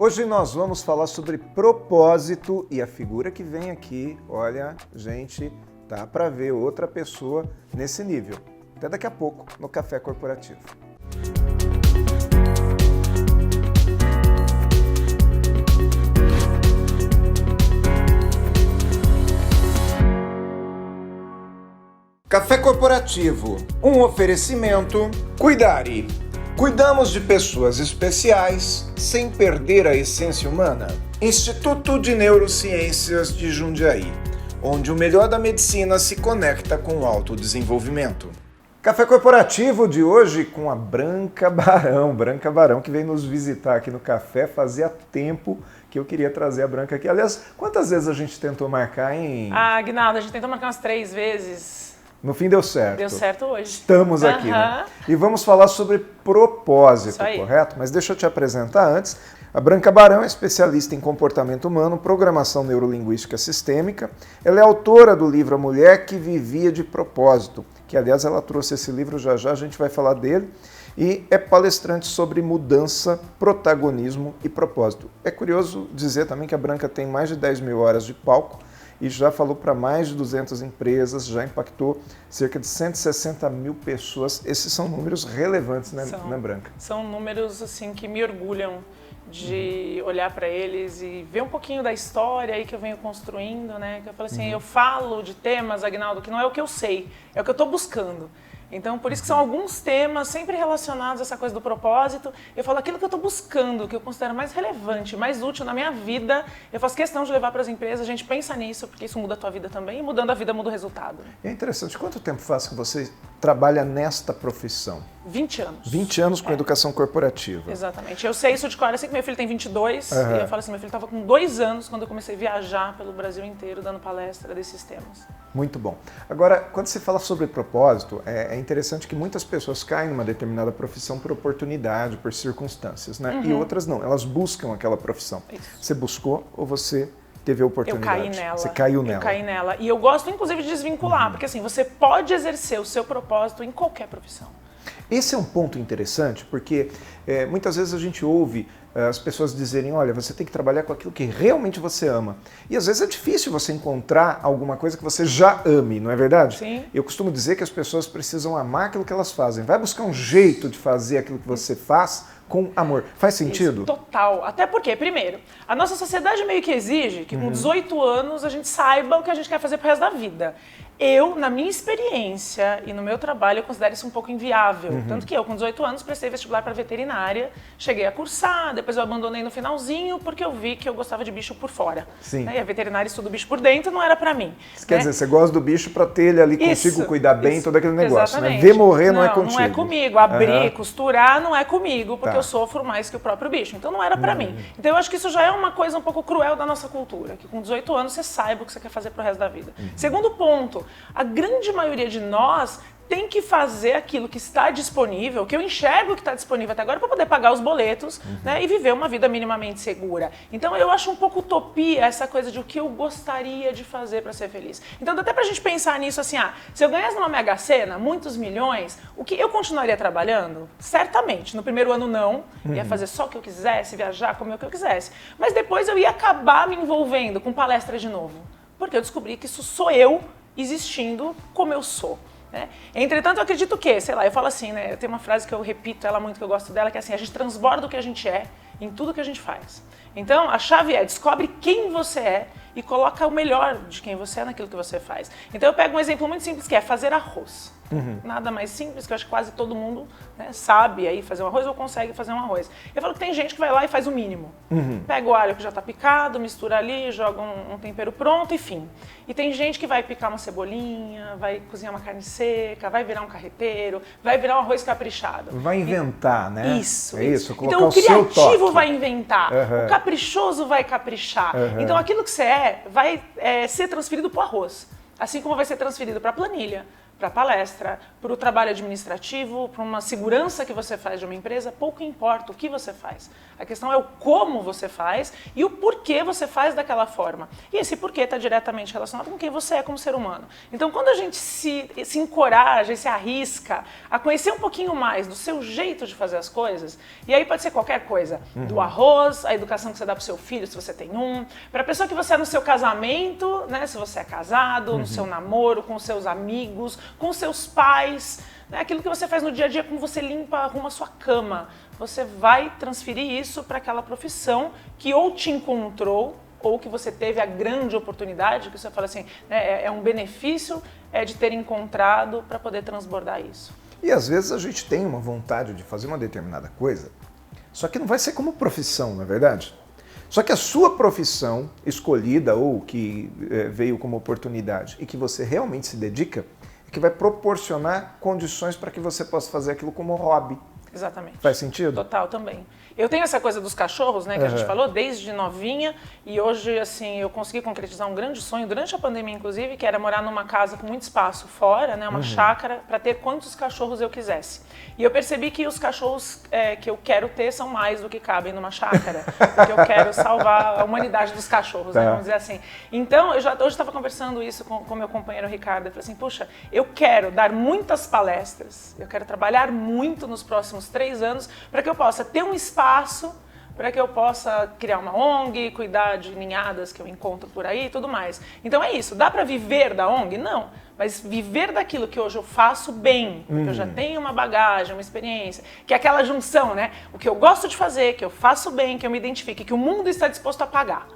Hoje nós vamos falar sobre propósito e a figura que vem aqui, olha, gente, dá para ver outra pessoa nesse nível. Até daqui a pouco no Café Corporativo. Café Corporativo, um oferecimento Cuidare. Cuidamos de pessoas especiais sem perder a essência humana. Instituto de Neurociências de Jundiaí, onde o melhor da medicina se conecta com o autodesenvolvimento. Café Corporativo de hoje com a Branca Barão, que veio nos visitar aqui no café. Fazia tempo que eu queria trazer a Branca aqui. Aliás, quantas vezes a gente tentou marcar, hein? Ah, Aguinaldo, a gente tentou marcar umas 3 vezes. No fim deu certo. Deu certo hoje. Estamos aqui, né? E vamos falar sobre propósito, correto? Mas deixa eu te apresentar antes. A Branca Barão é especialista em comportamento humano, programação neurolinguística sistêmica. Ela é autora do livro A Mulher que Vivia de Propósito, que aliás ela trouxe esse livro, já a gente vai falar dele. E é palestrante sobre mudança, protagonismo e propósito. É curioso dizer também que a Branca tem mais de 10 mil horas de palco e já falou para mais de 200 empresas, já impactou cerca de 160 mil pessoas. Esses são números relevantes, né, Branca? São números assim que me orgulham de olhar para eles e ver um pouquinho da história aí que eu venho construindo, né? Que eu falo assim, eu falo de temas, Aguinaldo, que não é o que eu sei, é o que eu estou buscando. Então, por isso que são alguns temas sempre relacionados a essa coisa do propósito. Eu falo aquilo que eu estou buscando, que eu considero mais relevante, mais útil na minha vida. Eu faço questão de levar para as empresas, a gente pensa nisso, porque isso muda a tua vida também, e mudando a vida muda o resultado. É interessante. Quanto tempo faz que você trabalha nesta profissão? 20 anos. 20 anos com educação corporativa. Exatamente. Eu sei isso de cor, assim que meu filho tem 22, e eu falo assim, meu filho estava com 2 anos quando eu comecei a viajar pelo Brasil inteiro, dando palestra desses temas. Muito bom. Agora, quando você fala sobre propósito, é interessante que muitas pessoas caem numa determinada profissão por oportunidade, por circunstâncias, né? E outras não, elas buscam aquela profissão. Isso. Você buscou ou você teve a oportunidade? Eu caí nela. Você caiu nela. Eu caí nela. E eu gosto, inclusive, de desvincular, porque assim, você pode exercer o seu propósito em qualquer profissão. Esse é um ponto interessante, porque muitas vezes a gente ouve as pessoas dizerem, olha, você tem que trabalhar com aquilo que realmente você ama. E às vezes é difícil você encontrar alguma coisa que você já ame, não é verdade? Sim. Eu costumo dizer que as pessoas precisam amar aquilo que elas fazem. Vai buscar um jeito de fazer aquilo que você faz com amor. Faz sentido? Isso, total. Até porque, primeiro, a nossa sociedade meio que exige que com 18 anos a gente saiba o que a gente quer fazer pro resto da vida. Eu, na minha experiência e no meu trabalho, eu considero isso um pouco inviável. Tanto que eu, com 18 anos, prestei vestibular para veterinária, cheguei a cursar, depois eu abandonei no finalzinho, porque eu vi que eu gostava de bicho por fora. Sim. Né? E a veterinária estuda o bicho por dentro, não era para mim. Isso quer dizer, você gosta do bicho para ter ele ali consigo, cuidar bem, todo aquele negócio. Né? Ver morrer não é contigo. Não é comigo. Abrir, costurar não é comigo, porque eu sofro mais que o próprio bicho. Então não era para mim. Então eu acho que isso já é uma coisa um pouco cruel da nossa cultura, que com 18 anos você saiba o que você quer fazer pro resto da vida. Segundo ponto, a grande maioria de nós tem que fazer aquilo que está disponível, que eu enxergo que está disponível até agora para poder pagar os boletos, né, e viver uma vida minimamente segura. Então eu acho um pouco utopia essa coisa de o que eu gostaria de fazer para ser feliz. Então dá até para a gente pensar nisso assim, se eu ganhasse numa Mega Sena, muitos milhões, o que eu continuaria trabalhando? Certamente. No primeiro ano não, ia fazer só o que eu quisesse, viajar, comer o que eu quisesse. Mas depois eu ia acabar me envolvendo com palestra de novo, porque eu descobri que isso sou eu existindo como eu sou. Né? Entretanto, eu acredito que, sei lá, eu falo assim, né? Eu tenho uma frase que eu repito ela muito, que eu gosto dela, que é assim, a gente transborda o que a gente é em tudo que a gente faz. Então, a chave é, descobre quem você é e coloca o melhor de quem você é naquilo que você faz. Então, eu pego um exemplo muito simples, que é fazer arroz. Nada mais simples, que eu acho que quase todo mundo, né, sabe aí fazer um arroz ou consegue fazer um arroz. Eu falo que tem gente que vai lá e faz o mínimo. Pega o alho que já está picado, mistura ali, joga um tempero pronto e fim. E tem gente que vai picar uma cebolinha, vai cozinhar uma carne seca, vai virar um carreteiro, vai virar um arroz caprichado. Vai inventar, né? Isso. É isso. Então o criativo vai inventar, o caprichoso vai caprichar. Então aquilo que você vai ser transferido para o arroz. Assim como vai ser transferido para a planilha, para palestra, para o trabalho administrativo, para uma segurança que você faz de uma empresa, pouco importa o que você faz. A questão é o como você faz e o porquê você faz daquela forma. E esse porquê está diretamente relacionado com quem você é como ser humano. Então, quando a gente se encoraja e se arrisca a conhecer um pouquinho mais do seu jeito de fazer as coisas, e aí pode ser qualquer coisa, do arroz, a educação que você dá para o seu filho, se você tem um, para a pessoa que você é no seu casamento, né, se você é casado, no seu namoro, com seus amigos, com seus pais, né, aquilo que você faz no dia a dia, como você limpa, arruma a sua cama. Você vai transferir isso para aquela profissão que ou te encontrou, ou que você teve a grande oportunidade, que você fala assim, né, é um benefício de ter encontrado para poder transbordar isso. E às vezes a gente tem uma vontade de fazer uma determinada coisa, só que não vai ser como profissão, não é verdade? Só que a sua profissão escolhida ou que veio como oportunidade e que você realmente se dedica, é que vai proporcionar condições para que você possa fazer aquilo como hobby. Exatamente. Faz sentido? Total, também. Eu tenho essa coisa dos cachorros, né, que a gente falou, desde novinha, e hoje, assim, eu consegui concretizar um grande sonho, durante a pandemia, inclusive, que era morar numa casa com muito espaço fora, né, uma chácara, para ter quantos cachorros eu quisesse. E eu percebi que os cachorros que eu quero ter são mais do que cabem numa chácara, porque eu quero salvar a humanidade dos cachorros, né, vamos dizer assim. Então, hoje estava conversando isso com meu companheiro Ricardo, eu falei assim, puxa, eu quero dar muitas palestras, eu quero trabalhar muito nos próximos 3 anos, para que eu possa ter um espaço para que eu possa criar uma ONG, cuidar de ninhadas que eu encontro por aí e tudo mais. Então é isso, dá para viver da ONG? Não, mas viver daquilo que hoje eu faço bem, porque eu já tenho uma bagagem, uma experiência, que é aquela junção, né? O que eu gosto de fazer, que eu faço bem, que eu me identifique, que o mundo está disposto a pagar.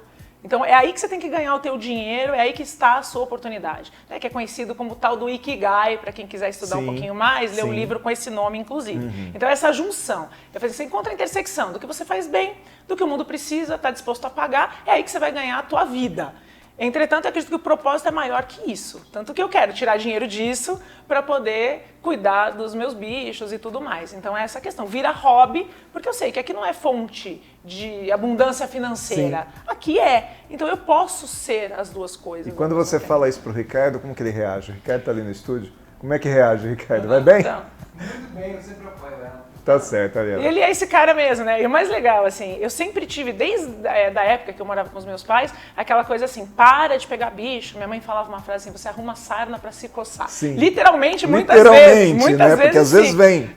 Então é aí que você tem que ganhar o teu dinheiro, é aí que está a sua oportunidade, né? Que é conhecido como o tal do Ikigai, para quem quiser estudar um pouquinho mais, ler um livro com esse nome, inclusive. Então essa junção, você encontra a intersecção do que você faz bem, do que o mundo precisa, está disposto a pagar, é aí que você vai ganhar a tua vida. Entretanto, eu acredito que o propósito é maior que isso. Tanto que eu quero tirar dinheiro disso para poder cuidar dos meus bichos e tudo mais. Então é essa questão. Vira hobby, porque eu sei que aqui não é fonte de abundância financeira. Sim. Aqui é. Então eu posso ser as duas coisas. E quando você fala isso pro Ricardo, como que ele reage? O Ricardo tá ali no estúdio. Como é que reage, Ricardo? Vai bem? Então, muito bem, eu sempre apoio ela. Tá certo, Ariela. Ele é esse cara mesmo, né? E o mais legal, assim, eu sempre tive, desde da época que eu morava com os meus pais, aquela coisa assim, para de pegar bicho. Minha mãe falava uma frase assim, você arruma sarna pra se coçar. Sim. Muitas vezes. Muitas né? vezes, porque às vezes vem.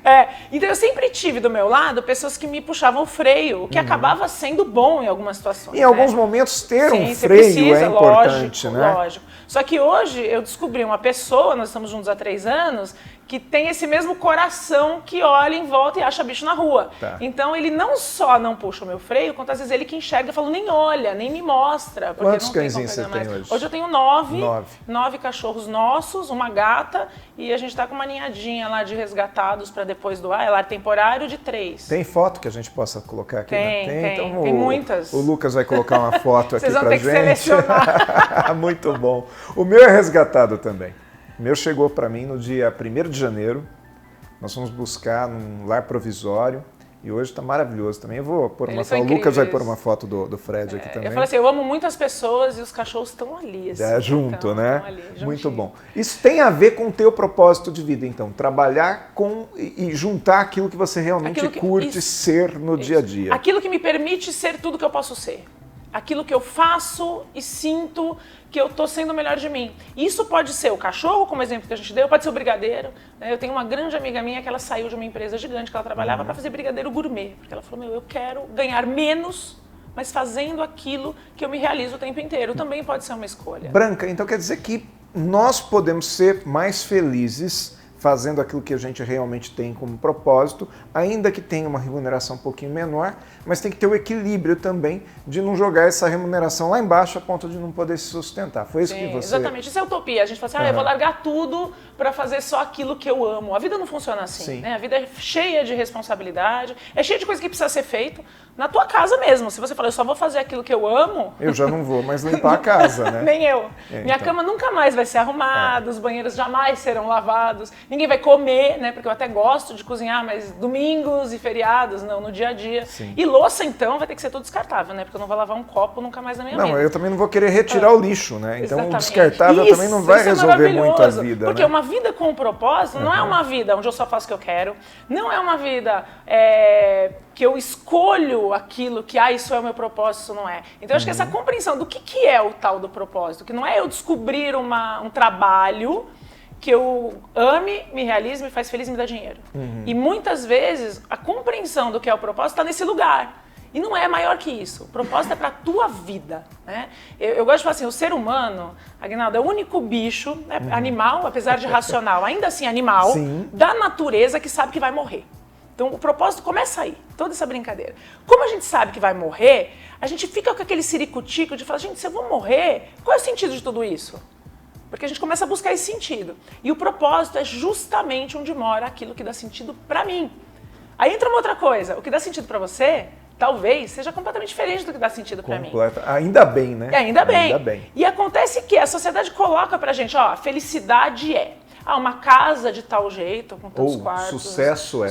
Então eu sempre tive do meu lado pessoas que me puxavam o freio, o que acabava sendo bom em algumas situações. Em alguns momentos ter Sim, um freio precisa, é importante, lógico, né? Lógico. Só que hoje eu descobri uma pessoa, nós estamos juntos há 3 anos, que tem esse mesmo coração que olha em volta e acha bicho na rua. Tá. Então ele não só não puxa o meu freio, quanto às vezes ele que enxerga e fala, nem olha, nem me mostra. Porque Quantos não tem cãezinhos você mais. tem hoje? Hoje eu tenho 9. 9. 9 cachorros nossos, uma gata, e a gente está com uma ninhadinha lá de resgatados para depois doar. É lar temporário de 3. Tem foto que a gente possa colocar aqui? Tem, né? tem. Então, tem muitas. O Lucas vai colocar uma foto aqui Vocês vão pra ter gente. que selecionar. Muito bom. O meu é resgatado também. O meu chegou para mim no dia 1º de janeiro. Nós fomos buscar num lar provisório e hoje está maravilhoso também. Eu vou pôr uma foto. O Lucas vai pôr uma foto do Fred aqui também. Eu falei assim, eu amo muito as pessoas e os cachorros estão ali. Assim, junto, então, né? Ali, muito bom. Isso tem a ver com o teu propósito de vida, então. Trabalhar com e juntar aquilo que você realmente curte ser no dia a dia. Aquilo que me permite ser tudo que eu posso ser. Aquilo que eu faço e sinto que eu estou sendo o melhor de mim. Isso pode ser o cachorro, como exemplo que a gente deu, pode ser o brigadeiro. Eu tenho uma grande amiga minha que ela saiu de uma empresa gigante que ela trabalhava para fazer brigadeiro gourmet. Porque ela falou, eu quero ganhar menos, mas fazendo aquilo que eu me realizo o tempo inteiro. Também pode ser uma escolha. Branca, então quer dizer que nós podemos ser mais felizes fazendo aquilo que a gente realmente tem como propósito, ainda que tenha uma remuneração um pouquinho menor, mas tem que ter o equilíbrio também de não jogar essa remuneração lá embaixo a ponto de não poder se sustentar. Foi isso que você... Exatamente, isso é utopia. A gente fala assim, eu vou largar tudo para fazer só aquilo que eu amo. A vida não funciona assim, né? A vida é cheia de responsabilidade, é cheia de coisa que precisa ser feito, na tua casa mesmo. Se você falar, eu só vou fazer aquilo que eu amo... Eu já não vou mais limpar a casa, né? Nem eu. Minha cama nunca mais vai ser arrumada, os banheiros jamais serão lavados, ninguém vai comer, né? Porque eu até gosto de cozinhar, mas domingos e feriados, não, no dia a dia. Sim. E louça, então, vai ter que ser tudo descartável, né? Porque eu não vou lavar um copo nunca mais na minha vida. Não, eu também não vou querer retirar o lixo, né? Então Exatamente. o descartável também não vai resolver muito a vida, porque né? uma vida com um propósito não é uma vida onde eu só faço o que eu quero, não é uma vida que eu escolho aquilo que, isso é o meu propósito, isso não é. Então eu acho que essa compreensão do que é o tal do propósito, que não é eu descobrir um trabalho que eu ame, me realize, me faz feliz e me dá dinheiro. E muitas vezes a compreensão do que é o propósito está nesse lugar. E não é maior que isso. O propósito é para a tua vida, né? Eu gosto de falar assim, o ser humano, Aguinaldo, é o único bicho, né, animal, apesar de racional, ainda assim animal, Sim. da natureza que sabe que vai morrer. Então o propósito começa aí, toda essa brincadeira. Como a gente sabe que vai morrer, a gente fica com aquele ciricutico de falar, gente, se eu vou morrer, qual é o sentido de tudo isso? Porque a gente começa a buscar esse sentido. E o propósito é justamente onde mora aquilo que dá sentido para mim. Aí entra uma outra coisa, o que dá sentido para você... talvez seja completamente diferente do que dá sentido para mim. Ainda bem, né? Ainda bem. E acontece que a sociedade coloca pra gente, a felicidade é uma casa de tal jeito, com tantos quartos. Sucesso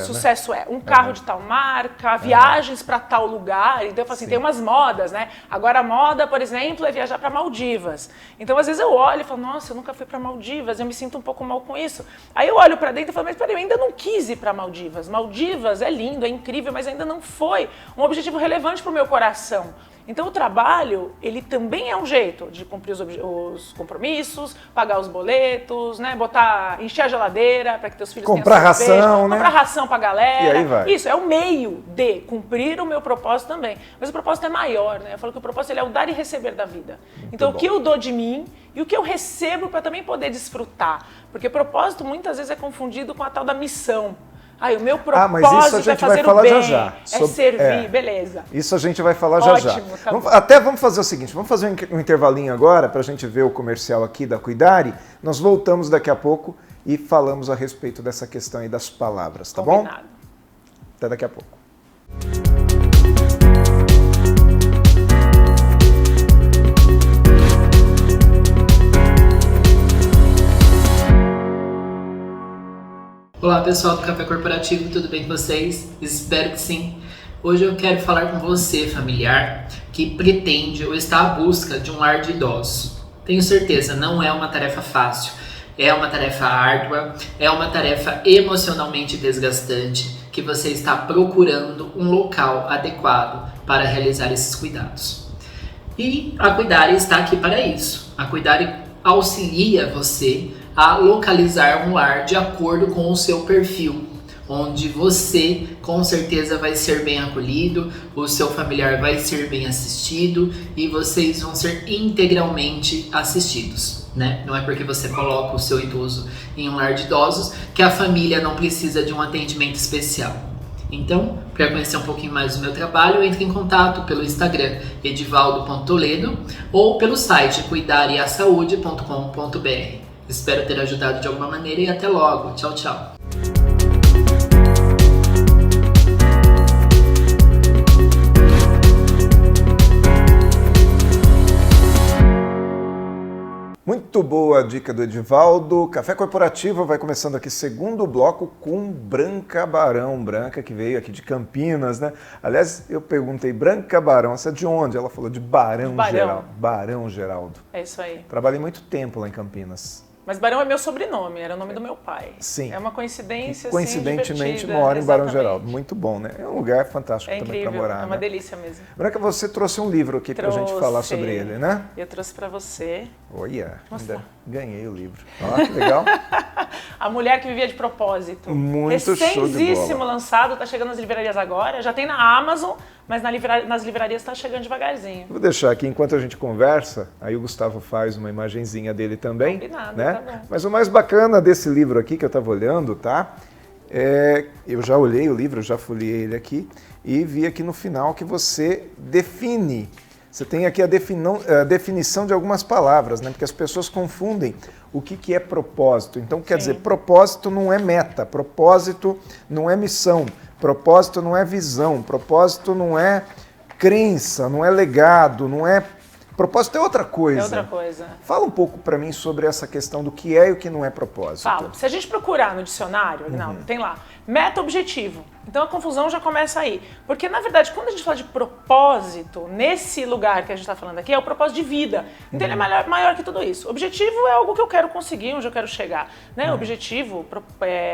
é, um carro de tal marca, viagens para tal lugar. Então eu falo assim, tem umas modas, né? Agora a moda, por exemplo, é viajar para Maldivas. Então às vezes eu olho e falo, nossa, eu nunca fui para Maldivas, eu me sinto um pouco mal com isso. Aí eu olho para dentro e falo, mas peraí, eu ainda não quis ir para Maldivas. Maldivas é lindo, é incrível, mas ainda não foi um objetivo relevante para o meu coração. Então o trabalho, ele também é um jeito de cumprir os compromissos, pagar os boletos, né, encher a geladeira para que teus filhos comprar tenham ração, né? Comprar ração para a galera. E aí vai. Isso é o meio de cumprir o meu propósito também. Mas o propósito é maior, né? Eu falo que o propósito ele é o dar e receber da vida. Então o que eu dou de mim e o que eu recebo para também poder desfrutar. Porque propósito muitas vezes é confundido com a tal da missão. O meu propósito mas isso a gente é fazer vai falar o bem, já. É servir, beleza. Isso a gente vai falar já. Tá vamos fazer o seguinte, vamos fazer um intervalinho agora para a gente ver o comercial aqui da Cuidare. Nós voltamos daqui a pouco e falamos a respeito dessa questão aí das palavras, tá bom? Até daqui a pouco. Olá pessoal do Café Corporativo, tudo bem com vocês? Espero que sim. Hoje eu quero falar com você, familiar, que pretende ou está à busca de um lar de idosos. Tenho certeza, não é uma tarefa fácil, é uma tarefa árdua, é uma tarefa emocionalmente desgastante, que você está procurando um local adequado para realizar esses cuidados. E a Cuidare está aqui para isso. A Cuidare auxilia você a localizar um lar de acordo com o seu perfil, onde você com certeza vai ser bem acolhido, o seu familiar vai ser bem assistido e vocês vão ser integralmente assistidos, né? Não é porque você coloca o seu idoso em um lar de idosos que a família não precisa de um atendimento especial. Então, para conhecer um pouquinho mais do meu trabalho, entre em contato pelo Instagram edivaldo.toledo ou pelo site cuidareasaude.com.br. Espero ter ajudado de alguma maneira e até logo. Tchau, tchau. Muito boa a dica do Edivaldo. Café Corporativo vai começando aqui segundo bloco com Branca Barão. Branca que veio aqui de Campinas, né? Aliás, eu perguntei, Branca Barão, você é de onde? Ela falou de Barão Geraldo. Barão Geraldo. É isso aí. Trabalhei muito tempo lá em Campinas. Mas Barão é meu sobrenome, era o nome do meu pai. Sim. É uma coincidência, coincidentemente assim, mora em Barão Geraldo. Muito bom, né? É um lugar fantástico também para morar. É uma delícia mesmo. Branca, você trouxe um livro aqui para a gente falar sobre ele, né? Eu trouxe para você. Olha, ainda ganhei o livro. Ó, que legal. A Mulher que Vivia de Propósito. Muito show de bola. Recenzíssimo lançado, tá chegando nas livrarias agora. Já tem na Amazon, mas nas livrarias está chegando devagarzinho. Vou deixar aqui, enquanto a gente conversa, aí o Gustavo faz uma imagenzinha dele também. Combinado, né? Tá bom. Mas o mais bacana desse livro aqui que eu estava olhando, tá? Eu já olhei o livro, já folhei ele aqui e vi aqui no final que você define. Você tem aqui a definição de algumas palavras, né? Porque as pessoas confundem o que é propósito. Então, quer dizer, propósito não é meta, propósito não é missão, Propósito não é visão, propósito não é crença, não é legado, não é... Propósito é outra coisa. É outra coisa. Fala um pouco para mim sobre essa questão do que é e o que não é propósito. Falo. Se a gente procurar no dicionário, Aguinaldo, tem lá, meta objetivo. Então a confusão já começa aí. Porque, na verdade, quando a gente fala de propósito, nesse lugar que a gente está falando aqui, é o propósito de vida. Então ele é maior que tudo isso. Objetivo é algo que eu quero conseguir, onde eu quero chegar. Né? Objetivo,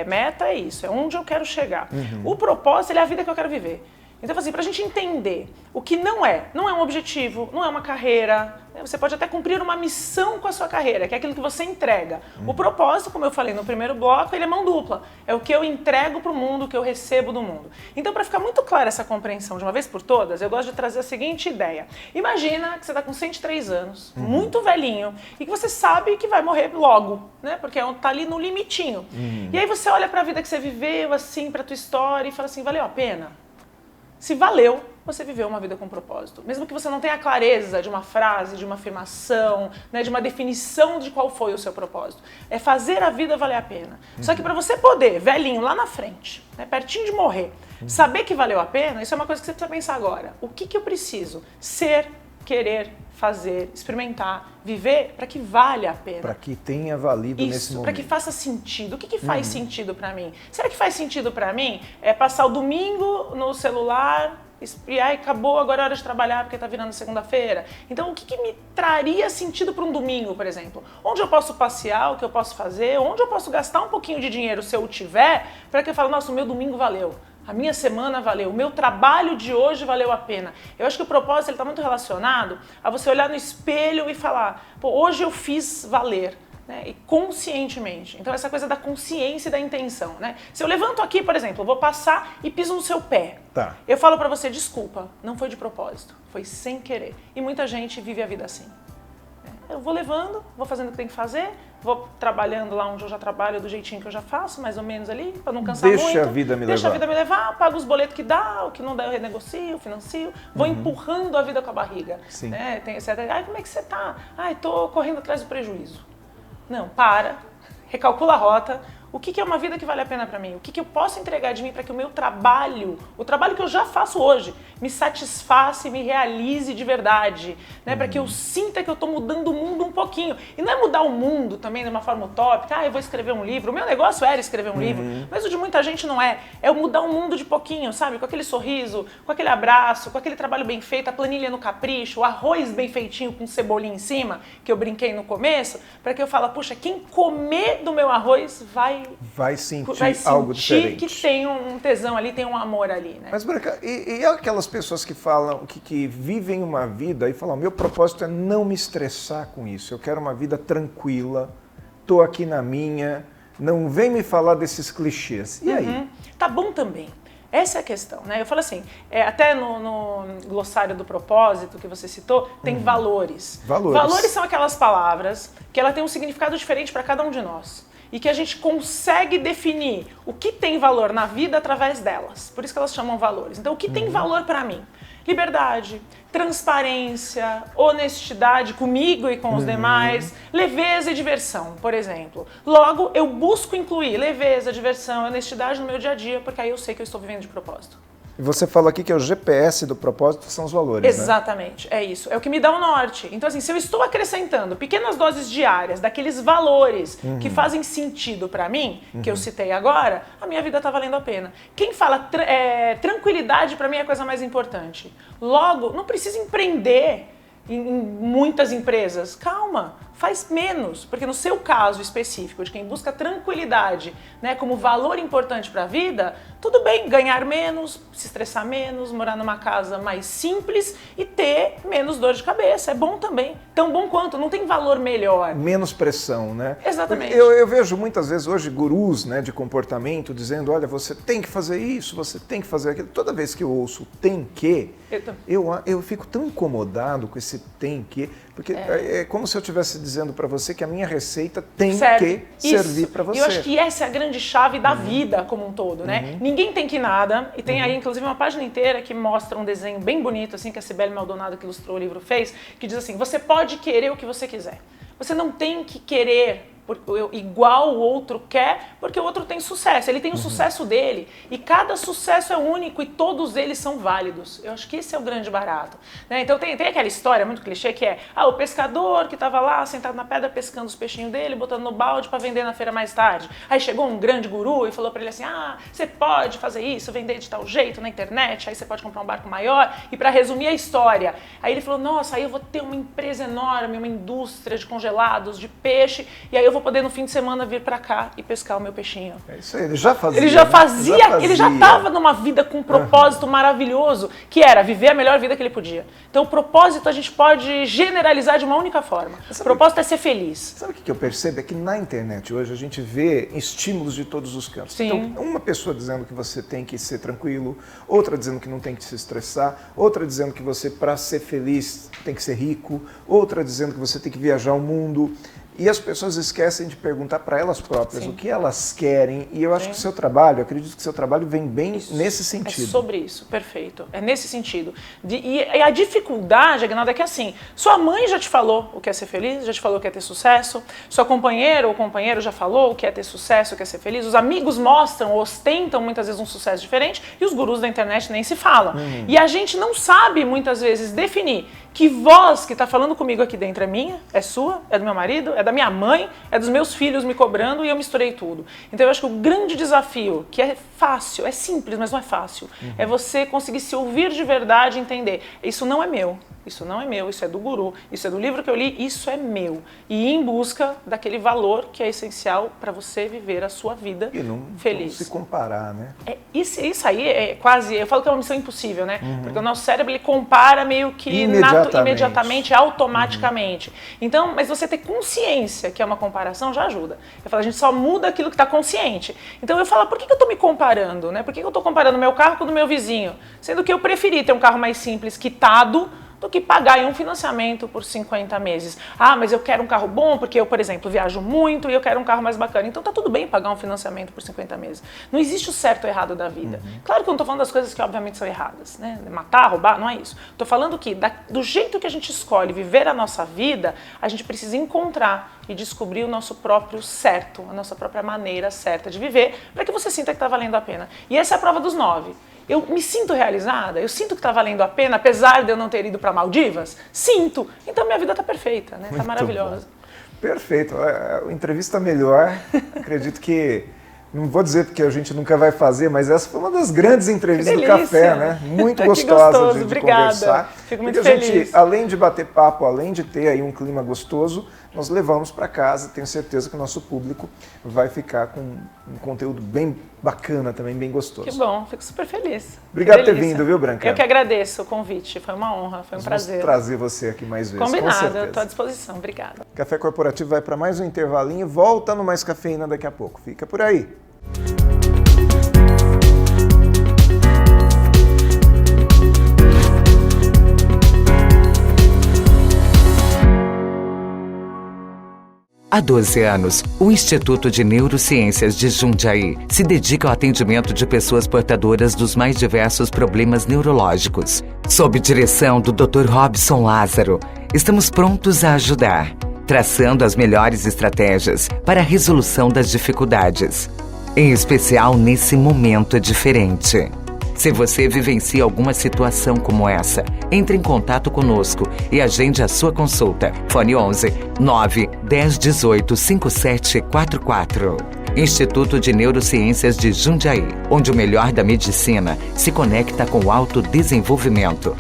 meta é isso, é onde eu quero chegar. O propósito, ele é a vida que eu quero viver. Então, assim, pra gente entender o que não é um objetivo, não é uma carreira, né? Você pode até cumprir uma missão com a sua carreira, que é aquilo que você entrega. O propósito, como eu falei no primeiro bloco, ele é mão dupla. É o que eu entrego pro mundo, o que eu recebo do mundo. Então, para ficar muito clara essa compreensão de uma vez por todas, eu gosto de trazer a seguinte ideia. Imagina que você tá com 103 anos, muito velhinho, e que você sabe que vai morrer logo, né? Porque tá ali no limitinho. E aí você olha pra vida que você viveu, assim, pra tua história, e fala assim, valeu a pena? Se valeu, você viveu uma vida com propósito. Mesmo que você não tenha clareza de uma frase, de uma afirmação, né, de uma definição de qual foi o seu propósito. É fazer a vida valer a pena. Só que para você poder, velhinho, lá na frente, né, pertinho de morrer, saber que valeu a pena, isso é uma coisa que você precisa pensar agora. O que eu preciso ser, querer, fazer, experimentar, viver para que valha a pena. Para que tenha valido nesse momento. Para que faça sentido. O que faz sentido para mim? Será que faz sentido para mim passar o domingo no celular e aí acabou, agora é hora de trabalhar porque tá virando segunda-feira? Então o que me traria sentido para um domingo, por exemplo? Onde eu posso passear, o que eu posso fazer, onde eu posso gastar um pouquinho de dinheiro se eu tiver, para que eu fale, nossa, o meu domingo valeu. A minha semana valeu, o meu trabalho de hoje valeu a pena. Eu acho que o propósito está muito relacionado a você olhar no espelho e falar, pô, hoje eu fiz valer, né? E conscientemente. Então essa coisa da consciência e da intenção, né? Se eu levanto aqui, por exemplo, eu vou passar e piso no seu pé. Tá. Eu falo pra você, desculpa, não foi de propósito, foi sem querer. E muita gente vive a vida assim. Eu vou levando, vou fazendo o que tem que fazer, vou trabalhando lá onde eu já trabalho do jeitinho que eu já faço, mais ou menos ali, para não cansar muito. Deixa a vida me levar. Deixa a vida me levar, pago os boletos que dá, o que não dá eu renegocio, financio, vou empurrando a vida com a barriga. Sim. Né? Tem esse, ai, como é que você tá? Ai, tô correndo atrás do prejuízo. Não, para, recalcula a rota. O que é uma vida que vale a pena para mim? O que eu posso entregar de mim para que o meu trabalho, o trabalho que eu já faço hoje, me satisfaça e me realize de verdade, né? Para que eu sinta que eu estou mudando o mundo um pouquinho. E não é mudar o mundo também de uma forma utópica, eu vou escrever um livro. O meu negócio era escrever um livro, mas o de muita gente não é. É mudar o mundo de pouquinho, sabe? Com aquele sorriso, com aquele abraço, com aquele trabalho bem feito, a planilha no capricho, o arroz bem feitinho com cebolinha em cima, que eu brinquei no começo, para que eu fale, puxa, quem comer do meu arroz vai sentir algo diferente. Que tem um tesão ali, tem um amor ali, né? Mas, Branca, e aquelas pessoas que falam, que vivem uma vida e falam, meu propósito é não me estressar com isso, eu quero uma vida tranquila, tô aqui na minha, não vem me falar desses clichês. E aí? Tá bom também. Essa é a questão, né? Eu falo assim, até no glossário do propósito que você citou, tem valores. Valores são aquelas palavras que ela tem um significado diferente para cada um de nós. E que a gente consegue definir o que tem valor na vida através delas. Por isso que elas chamam valores. Então, o que tem valor para mim? Liberdade, transparência, honestidade comigo e com os demais, leveza e diversão, por exemplo. Logo, eu busco incluir leveza, diversão, honestidade no meu dia a dia, porque aí eu sei que eu estou vivendo de propósito. E você falou aqui que o GPS do propósito são os valores, Exatamente, né? É isso. É o que me dá o norte. Então, assim, se eu estou acrescentando pequenas doses diárias daqueles valores que fazem sentido para mim, que eu citei agora, a minha vida está valendo a pena. Quem fala tranquilidade, para mim, é a coisa mais importante. Logo, não precisa empreender em muitas empresas. Calma, faz menos, porque no seu caso específico, de quem busca tranquilidade, né, como valor importante para a vida, tudo bem ganhar menos, se estressar menos, morar numa casa mais simples e ter menos dor de cabeça. É bom também, tão bom quanto, não tem valor melhor. Menos pressão, né? Exatamente. Eu vejo muitas vezes hoje gurus, né, de comportamento dizendo, olha, você tem que fazer isso, você tem que fazer aquilo. Toda vez que eu ouço tem que, eu fico tão incomodado com esse tem que, porque é como se eu estivesse dizendo para você que a minha receita tem que servir para você. Eu acho que essa é a grande chave da vida como um todo, né? Ninguém tem que nada, e tem aí inclusive uma página inteira que mostra um desenho bem bonito, assim, que a Cibele Maldonado, que ilustrou o livro, fez, que diz assim, você pode querer o que você quiser. Você não tem que querer igual o outro quer, porque o outro tem sucesso. Ele tem o sucesso dele. E cada sucesso é único e todos eles são válidos. Eu acho que esse é o grande barato. Né? Então tem aquela história muito clichê que é o pescador que estava lá sentado na pedra pescando os peixinhos dele, botando no balde para vender na feira mais tarde. Aí chegou um grande guru e falou para ele assim, você pode fazer isso, vender de tal jeito na internet, aí você pode comprar um barco maior. E para resumir a história, aí ele falou, nossa, aí eu vou ter uma empresa enorme, uma indústria de congelados, de peixe, e aí eu vou poder no fim de semana vir para cá e pescar o meu peixinho. É isso aí, ele já fazia. Ele já estava numa vida com um propósito maravilhoso, que era viver a melhor vida que ele podia. Então o propósito a gente pode generalizar de uma única forma. O propósito é ser feliz. Sabe o que eu percebo? É que na internet hoje a gente vê estímulos de todos os cantos. Sim. Então, uma pessoa dizendo que você tem que ser tranquilo, outra dizendo que não tem que se estressar, outra dizendo que você, para ser feliz, tem que ser rico, outra dizendo que você tem que viajar o mundo. E as pessoas esquecem de perguntar para elas próprias o que elas querem. E eu acho que o seu trabalho, acredito que o seu trabalho vem bem nesse sentido. É sobre isso, perfeito. É nesse sentido. E a dificuldade, Aguinaldo, é que assim, sua mãe já te falou o que é ser feliz, já te falou o que é ter sucesso, sua companheira ou companheiro já falou o que é ter sucesso, o que é ser feliz, os amigos mostram, ostentam muitas vezes um sucesso diferente e os gurus da internet nem se falam. E a gente não sabe muitas vezes definir que voz que está falando comigo aqui dentro é minha, é sua, é do meu marido, é da minha mãe, é dos meus filhos me cobrando e eu misturei tudo. Então eu acho que o grande desafio, que é fácil, é simples, mas não é fácil, é você conseguir se ouvir de verdade e entender, isso não é meu. Isso não é meu, isso é do guru, isso é do livro que eu li, isso é meu. E ir em busca daquele valor que é essencial para você viver a sua vida feliz. Não se comparar, né? Isso aí é quase, eu falo que é uma missão impossível, né? Porque o nosso cérebro ele compara meio que imediatamente, automaticamente. Então, mas você ter consciência que é uma comparação já ajuda. Eu falo, a gente só muda aquilo que está consciente. Então eu falo, por que eu estou me comparando? Né? Por que eu estou comparando meu carro com o do meu vizinho? Sendo que eu preferi ter um carro mais simples, quitado, do que pagar em um financiamento por 50 meses. Mas eu quero um carro bom porque eu, por exemplo, viajo muito e eu quero um carro mais bacana. Então tá tudo bem pagar um financiamento por 50 meses. Não existe o certo ou errado da vida. Claro que eu não tô falando das coisas que obviamente são erradas, né? Matar, roubar, não é isso. Tô falando que do jeito que a gente escolhe viver a nossa vida, a gente precisa encontrar e descobrir o nosso próprio certo, a nossa própria maneira certa de viver, para que você sinta que tá valendo a pena. E essa é a prova dos 9. Eu me sinto realizada? Eu sinto que está valendo a pena, apesar de eu não ter ido para Maldivas? Sinto. Então minha vida está perfeita, né? Está maravilhosa. Bom. Perfeito. Entrevista melhor. Acredito que, não vou dizer porque a gente nunca vai fazer, mas essa foi uma das grandes entrevistas do café, né? Muito gostosa de conversar. Fico muito feliz. A gente, além de bater papo, além de ter aí um clima gostoso, nós levamos para casa. Tenho certeza que o nosso público vai ficar com um conteúdo bem bacana também, bem gostoso. Que bom, fico super feliz. Obrigado por ter vindo, viu, Branca? Eu que agradeço o convite, foi uma honra, foi um prazer. Vamos trazer você aqui mais vezes. Combinado, eu estou à disposição, obrigada. Café Corporativo vai para mais um intervalinho, volta no Mais Cafeína daqui a pouco. Fica por aí. Há 12 anos, o Instituto de Neurociências de Jundiaí se dedica ao atendimento de pessoas portadoras dos mais diversos problemas neurológicos. Sob direção do Dr. Robson Lázaro, estamos prontos a ajudar, traçando as melhores estratégias para a resolução das dificuldades, em especial nesse momento diferente. Se você vivencia alguma situação como essa, entre em contato conosco e agende a sua consulta. Fone 11 9 10 18 5744. Instituto de Neurociências de Jundiaí, onde o melhor da medicina se conecta com o autodesenvolvimento.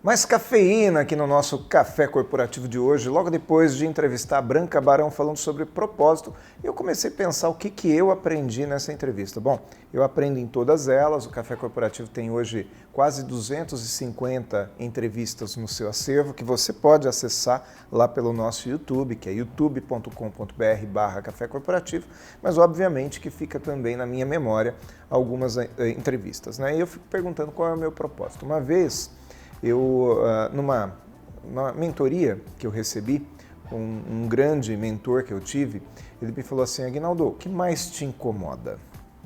Mais cafeína aqui no nosso Café Corporativo de hoje, logo depois de entrevistar a Branca Barão falando sobre propósito, eu comecei a pensar o que eu aprendi nessa entrevista. Bom, eu aprendo em todas elas, o Café Corporativo tem hoje quase 250 entrevistas no seu acervo, que você pode acessar lá pelo nosso YouTube, que é youtube.com.br/Café Corporativo, mas obviamente que fica também na minha memória algumas entrevistas, né? E eu fico perguntando qual é o meu propósito. Uma vez, numa mentoria que eu recebi, um grande mentor que eu tive, ele me falou assim: Aguinaldo, o que mais te incomoda?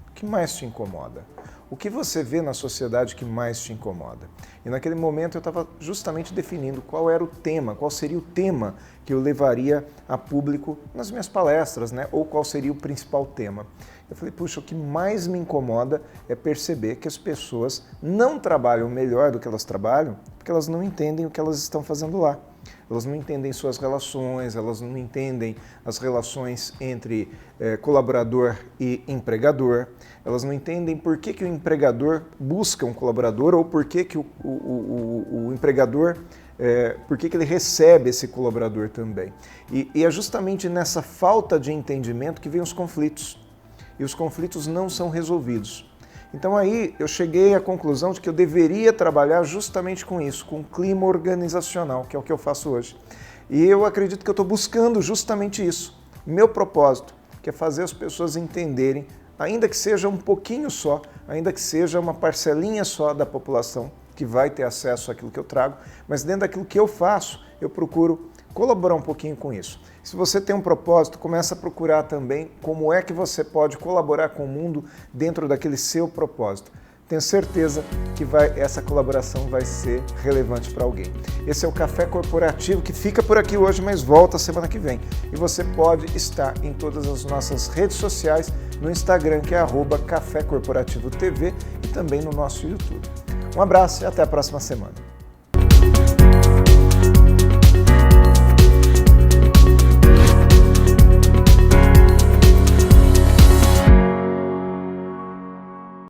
O que mais te incomoda? O que você vê na sociedade que mais te incomoda? E naquele momento eu estava justamente definindo qual era o tema, qual seria o tema que eu levaria a público nas minhas palestras, né? Ou qual seria o principal tema. Eu falei, puxa, o que mais me incomoda é perceber que as pessoas não trabalham melhor do que elas trabalham porque elas não entendem o que elas estão fazendo lá. Elas não entendem suas relações, elas não entendem as relações entre colaborador e empregador, elas não entendem por que o empregador busca um colaborador ou por que o empregador, por que ele recebe esse colaborador também. E é justamente nessa falta de entendimento que vem os conflitos. E os conflitos não são resolvidos. Então aí eu cheguei à conclusão de que eu deveria trabalhar justamente com isso, com o clima organizacional, que é o que eu faço hoje. E eu acredito que eu estou buscando justamente isso, meu propósito, que é fazer as pessoas entenderem, ainda que seja um pouquinho só, ainda que seja uma parcelinha só da população que vai ter acesso àquilo que eu trago, mas dentro daquilo que eu faço, eu procuro colaborar um pouquinho com isso. Se você tem um propósito, começa a procurar também como é que você pode colaborar com o mundo dentro daquele seu propósito. Tenho certeza que essa colaboração vai ser relevante para alguém. Esse é o Café Corporativo, que fica por aqui hoje, mas volta semana que vem. E você pode estar em todas as nossas redes sociais, no Instagram, que é @Café Corporativo TV, e também no nosso YouTube. Um abraço e até a próxima semana.